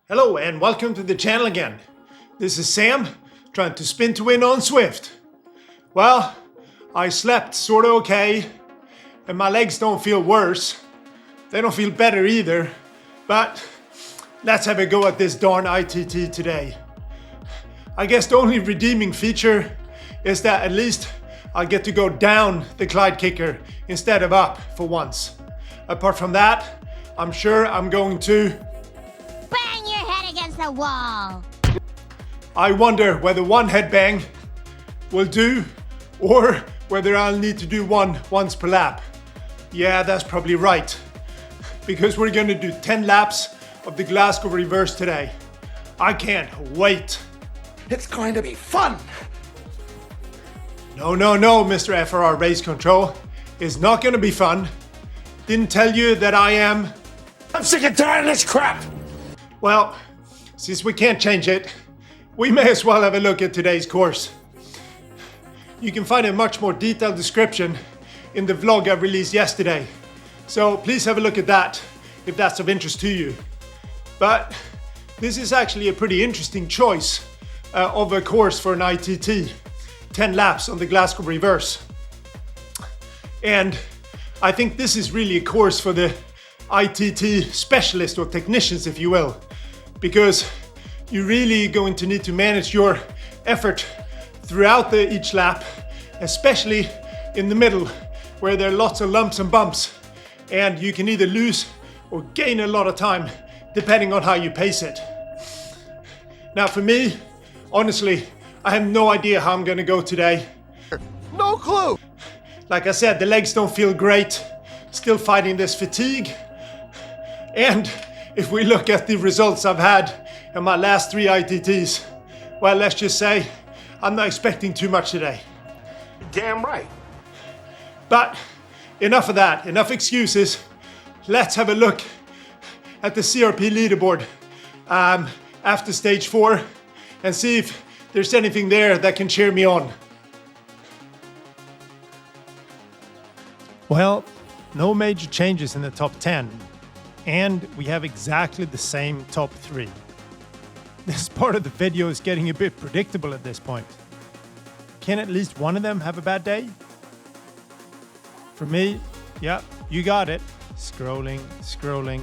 Hello and welcome to the channel again. This is Sam, trying to spin to win on Swift. Well, I slept sorta okay, and my legs don't feel worse. They don't feel better either, but let's have a go at this darn iTT today. I guess the only redeeming feature is that at least I'll get to go down the glide kicker instead of up for once. Apart from that, I'm sure I'm going to bang your head against the wall. I wonder whether one headbang will do or whether I'll need to do one once per lap. Yeah, that's probably right. Because we're gonna do 10 laps of the Glasgow reverse today. I can't wait. It's going to be fun. No, Mr. FRR Race Control. It's not gonna be fun. Didn't tell you that I am. I'm sick and tired of this crap. Well, since we can't change it, we may as well have a look at today's course. You can find a much more detailed description in the vlog I released yesterday. So please have a look at that if that's of interest to you. But this is actually a pretty interesting choice of a course for an iTT. 10 laps on the Glasgow reverse. And I think this is really a course for the iTT specialists or technicians, if you will, because you're really going to need to manage your effort throughout each lap, especially in the middle where there are lots of lumps and bumps, and you can either lose or gain a lot of time depending on how you pace it. Now for me, honestly, I have no idea how I'm gonna go today. No clue. Like I said, the legs don't feel great, still fighting this fatigue. And if we look at the results I've had in my last 3 iTTs, well, let's just say I'm not expecting too much today. Damn right. But enough of that, enough excuses. Let's have a look at the CRP leaderboard after stage 4 and see if there's anything there that can cheer me on. Well, no major changes in the top 10. And we have exactly the same top 3. This part of the video is getting a bit predictable at this point. Can at least one of them have a bad day? For me, yeah, you got it. Scrolling,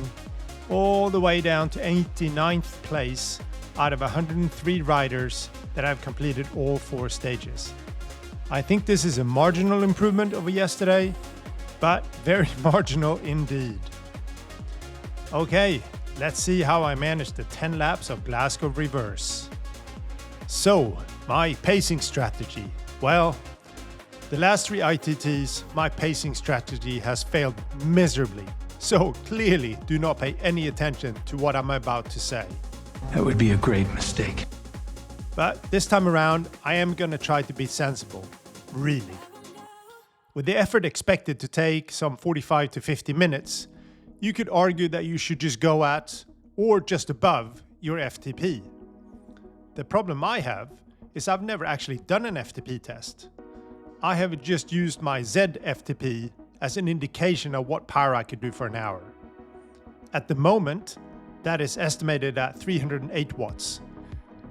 all the way down to 89th place out of 103 riders that have completed all 4 stages. I think this is a marginal improvement over yesterday, but very marginal indeed. Okay, let's see how I managed the 10 laps of Glasgow reverse. So, my pacing strategy. Well, the last 3 iTTs, my pacing strategy has failed miserably. So clearly do not pay any attention to what I'm about to say. That would be a great mistake. But this time around, I am gonna try to be sensible, really. With the effort expected to take some 45 to 50 minutes, you could argue that you should just go at, or just above, your FTP. The problem I have is I've never actually done an FTP test. I have just used my Z FTP as an indication of what power I could do for an hour. At the moment, that is estimated at 308 watts.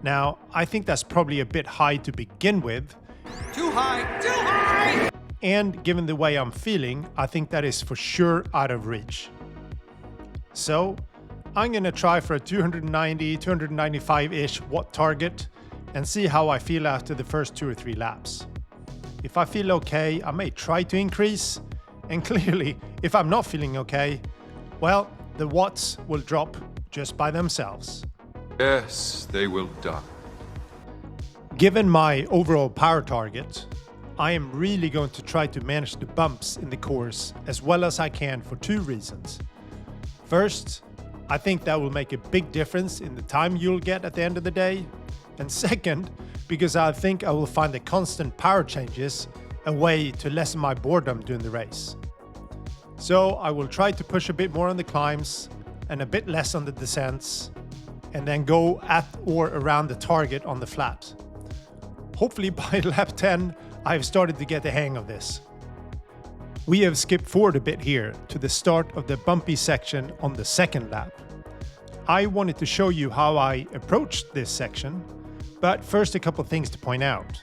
Now, I think that's probably a bit high to begin with. Too high. And given the way I'm feeling, I think that is for sure out of reach. So, I'm gonna try for a 290, 295-ish watt target and see how I feel after the first 2 or 3 laps. If I feel okay, I may try to increase, and clearly, if I'm not feeling okay, well, the watts will drop just by themselves. Yes, they will die. Given my overall power target, I am really going to try to manage the bumps in the course as well as I can for 2 reasons. First, I think that will make a big difference in the time you'll get at the end of the day. And second, because I think I will find the constant power changes a way to lessen my boredom during the race. So I will try to push a bit more on the climbs and a bit less on the descents, and then go at or around the target on the flat. Hopefully by lap 10, I've started to get the hang of this. We have skipped forward a bit here to the start of the bumpy section on the second lap. I wanted to show you how I approached this section, but first a couple things to point out.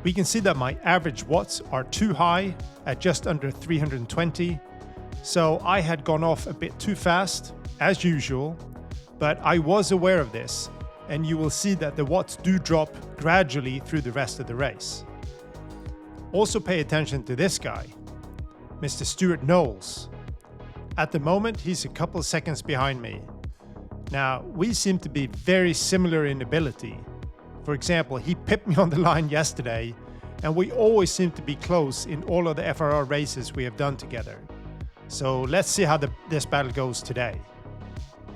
We can see that my average watts are too high at just under 320, so I had gone off a bit too fast, as usual, but I was aware of this, and you will see that the watts do drop gradually through the rest of the race. Also pay attention to this guy, Mr. Stuart Knowles. At the moment, he's a couple seconds behind me. Now, we seem to be very similar in ability. For example, he pipped me on the line yesterday, and we always seem to be close in all of the FRR races we have done together. So let's see how this battle goes today.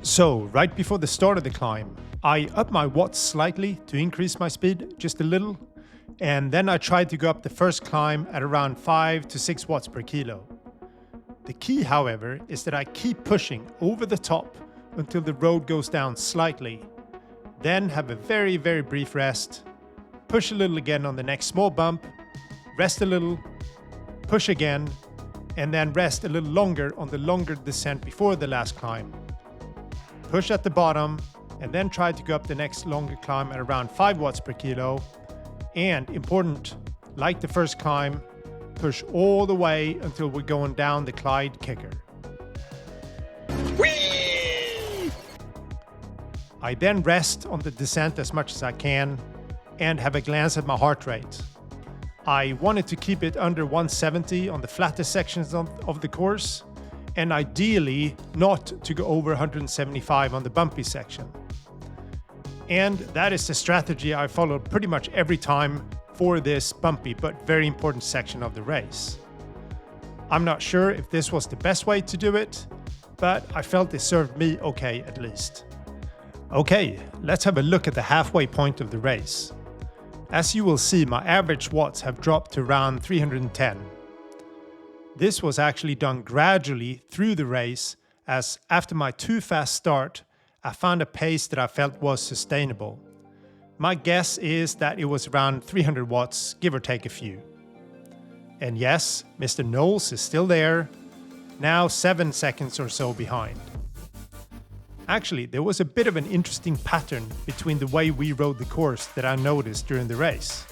So, right before the start of the climb, I upped my watts slightly to increase my speed just a little, and then I tried to go up the first climb at around 5 to 6 watts per kilo. The key, however, is that I keep pushing over the top until the road goes down slightly, then have a very brief rest, push a little again on the next small bump, rest a little, push again, and then rest a little longer on the longer descent before the last climb. Push at the bottom, and then try to go up the next longer climb at around 5 watts per kilo. And important, like the first climb, push all the way until we're going down the Clyde kicker. Whee! I then rest on the descent as much as I can and have a glance at my heart rate. I wanted to keep it under 170 on the flattest sections of the course, and ideally not to go over 175 on the bumpy section. And that is the strategy I followed pretty much every time for this bumpy but very important section of the race. I'm not sure if this was the best way to do it, but I felt it served me okay at least. Okay, let's have a look at the halfway point of the race. As you will see, my average watts have dropped to around 310. This was actually done gradually through the race, as after my too fast start, I found a pace that I felt was sustainable. My guess is that it was around 300 watts, give or take a few. And yes, Mr. Knowles is still there, now 7 seconds or so behind. Actually, there was a bit of an interesting pattern between the way we rode the course that I noticed during the race.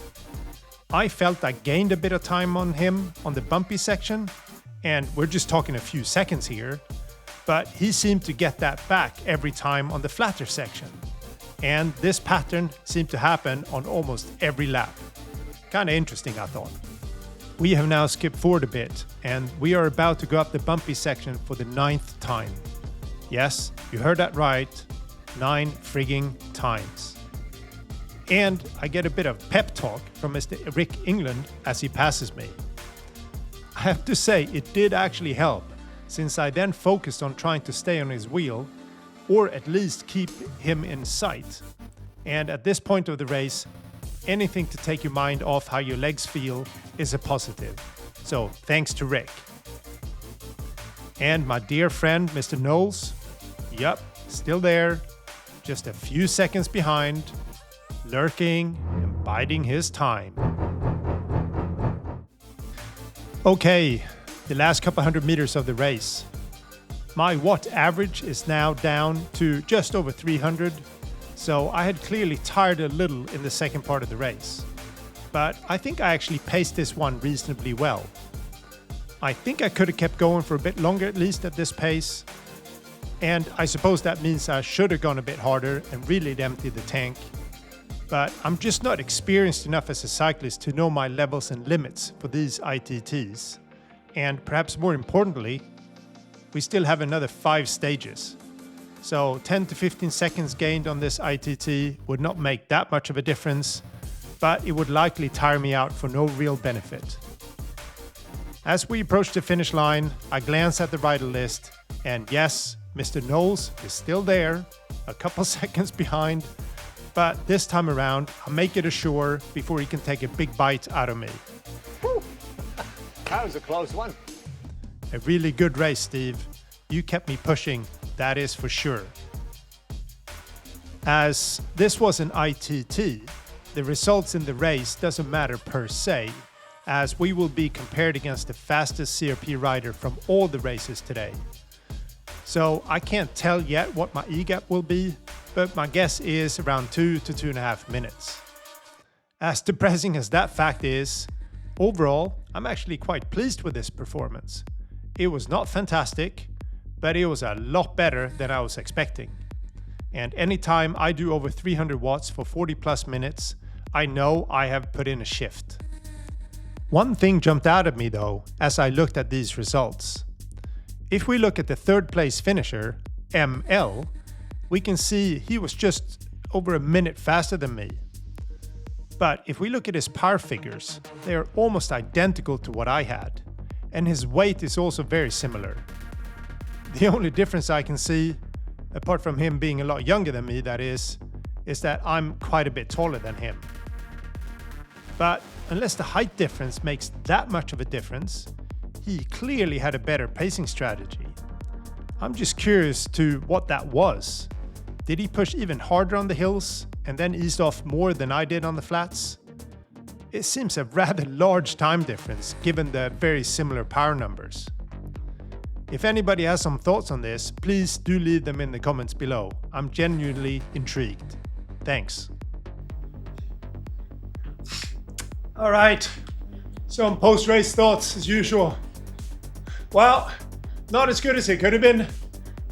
I felt I gained a bit of time on him on the bumpy section, and we're just talking a few seconds here, but he seemed to get that back every time on the flatter section. And this pattern seemed to happen on almost every lap. Kinda interesting, I thought. We have now skipped forward a bit, and we are about to go up the bumpy section for the 9th time. Yes, you heard that right, 9 frigging times. And I get a bit of pep talk from Mr. Rick England as he passes me. I have to say, it did actually help, since I then focused on trying to stay on his wheel, or at least keep him in sight. And at this point of the race, anything to take your mind off how your legs feel is a positive. So thanks to Rick. And my dear friend, Mr. Knowles, yup, still there, just a few seconds behind, lurking and biding his time. Okay, the last couple hundred meters of the race. My watt average is now down to just over 300, so I had clearly tired a little in the second part of the race. But I think I actually paced this one reasonably well. I think I could have kept going for a bit longer at least at this pace, and I suppose that means I should have gone a bit harder and really emptied the tank. But I'm just not experienced enough as a cyclist to know my levels and limits for these iTTs. And perhaps more importantly, we still have another 5 stages. So 10 to 15 seconds gained on this iTT would not make that much of a difference, but it would likely tire me out for no real benefit. As we approach the finish line, I glance at the rider list, and yes, Mr. Knowles is still there, a couple seconds behind, but this time around, I'll make it ashore before he can take a big bite out of me. Whew. That was a close one. A really good race, Steve. You kept me pushing, that is for sure. As this was an iTT, the results in the race doesn't matter per se, as we will be compared against the fastest CRP rider from all the races today. So I can't tell yet what my E-gap will be, but my guess is around 2 to 2.5 minutes. As depressing as that fact is, overall, I'm actually quite pleased with this performance. It was not fantastic, but it was a lot better than I was expecting. And anytime I do over 300 watts for 40 plus minutes, I know I have put in a shift. One thing jumped out at me though, as I looked at these results. If we look at the third place finisher, ML, we can see he was just over a minute faster than me. But if we look at his power figures, they are almost identical to what I had, and his weight is also very similar. The only difference I can see, apart from him being a lot younger than me that is that I'm quite a bit taller than him. But unless the height difference makes that much of a difference, he clearly had a better pacing strategy. I'm just curious to what that was. Did he push even harder on the hills and then eased off more than I did on the flats? It seems a rather large time difference given the very similar power numbers. If anybody has some thoughts on this, please do leave them in the comments below. I'm genuinely intrigued. Thanks. Alright, some post-race thoughts as usual. Well, not as good as it could have been,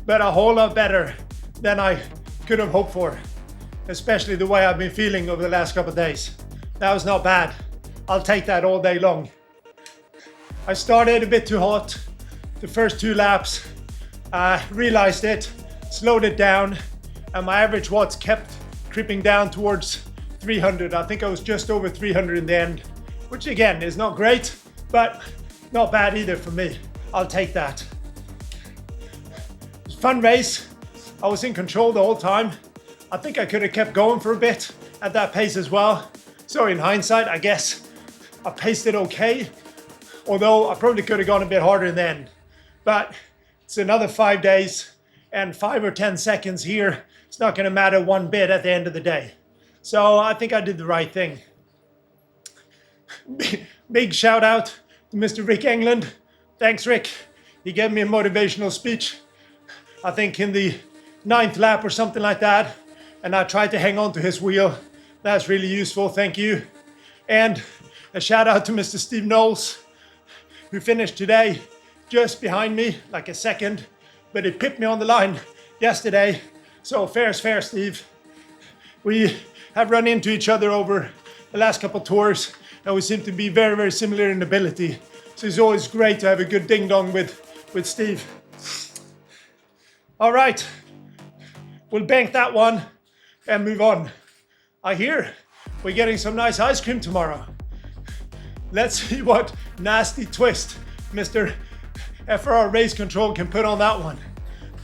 but a whole lot better than I could have hoped for. Especially the way I've been feeling over the last couple of days. That was not bad. I'll take that all day long. I started a bit too hot. The first 2 laps, I realized it, slowed it down, and my average watts kept creeping down towards 300. I think I was just over 300 in the end, which again is not great, but not bad either for me. I'll take that. It was a fun race. I was in control the whole time. I think I could have kept going for a bit at that pace as well. So in hindsight, I guess I paced it okay, although I probably could have gone a bit harder in the end. But it's another 5 days, and 5 or 10 seconds here, it's not going to matter one bit at the end of the day. So I think I did the right thing. Big shout out to Mr. Rick England. Thanks, Rick. He gave me a motivational speech, I think in the 9th lap or something like that. And I tried to hang on to his wheel. That's really useful, thank you. And a shout out to Mr. Steve Knowles, who finished today just behind me, like a second, but it pipped me on the line yesterday. So fair is fair, Steve. We have run into each other over the last couple of tours, and we seem to be very, very similar in ability. So it's always great to have a good ding-dong with Steve. All right, we'll bank that one and move on. I hear we're getting some nice ice cream tomorrow. Let's see what nasty twist Mr. FRR Race Control can put on that one.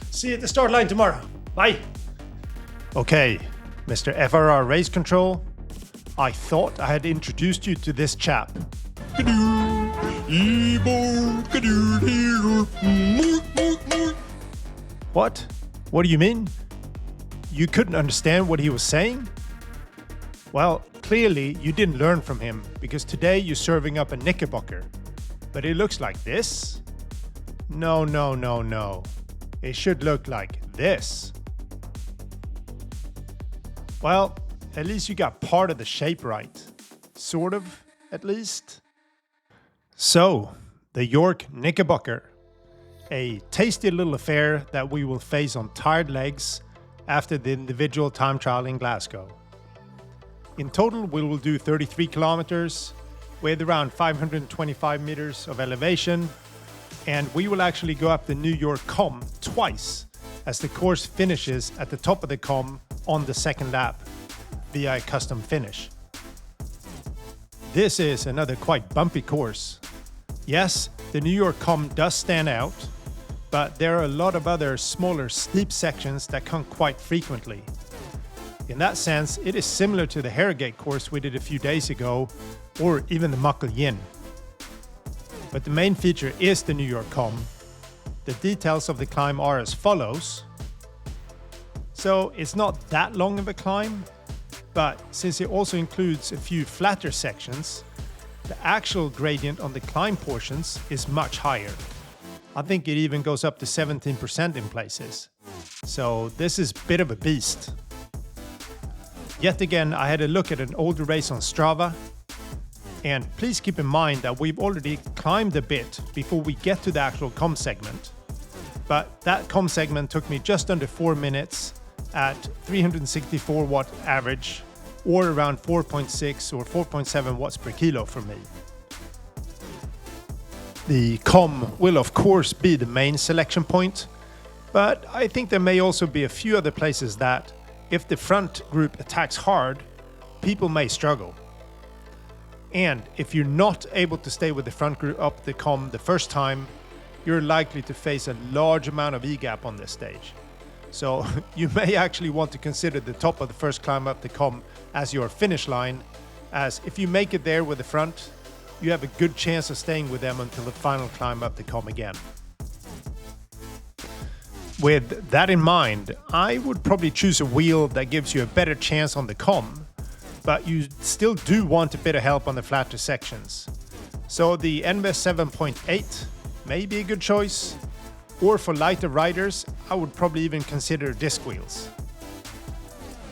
See you at the start line tomorrow. Bye. Okay, Mr. FRR Race Control, I thought I had introduced you to this chap. What? What do you mean? You couldn't understand what he was saying? Well, clearly you didn't learn from him, because today you're serving up a Knickerbocker. But it looks like this? No. It should look like this. Well, at least you got part of the shape right. Sort of, at least. So, the York Knickerbocker. A tasty little affair that we will face on tired legs after the individual time trial in Glasgow. In total, we will do 33 kilometers with around 525 meters of elevation, and we will actually go up the New York Com twice as the course finishes at the top of the Com on the second lap via a custom finish. This is another quite bumpy course. Yes, the New York Com does stand out, but there are a lot of other smaller steep sections that come quite frequently. In that sense, it is similar to the Harrogate course we did a few days ago, or even the Muckle Yin. But the main feature is the New York Com. The details of the climb are as follows. So it's not that long of a climb, but since it also includes a few flatter sections, the actual gradient on the climb portions is much higher. I think it even goes up to 17% in places. So this is a bit of a beast. Yet again, I had a look at an older race on Strava. And please keep in mind that we've already climbed a bit before we get to the actual com segment. But that com segment took me just under 4 minutes at 364 watt average, or around 4.6 or 4.7 watts per kilo for me. The com will of course be the main selection point, but I think there may also be a few other places that, if the front group attacks hard, people may struggle. And if you're not able to stay with the front group up the com the first time, you're likely to face a large amount of E-gap on this stage. So you may actually want to consider the top of the first climb up the com as your finish line, as if you make it there with the front, you have a good chance of staying with them until the final climb up the com again. With that in mind, I would probably choose a wheel that gives you a better chance on the com, but you still do want a bit of help on the flatter sections. So the NVES 7.8 may be a good choice, or for lighter riders, I would probably even consider disc wheels.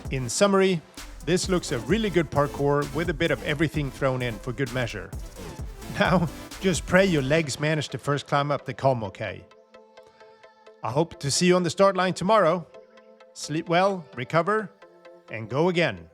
In summary, this looks a really good parkour with a bit of everything thrown in for good measure. Now, just pray your legs manage to first climb up the com okay. I hope to see you on the start line tomorrow. Sleep well, recover, and go again.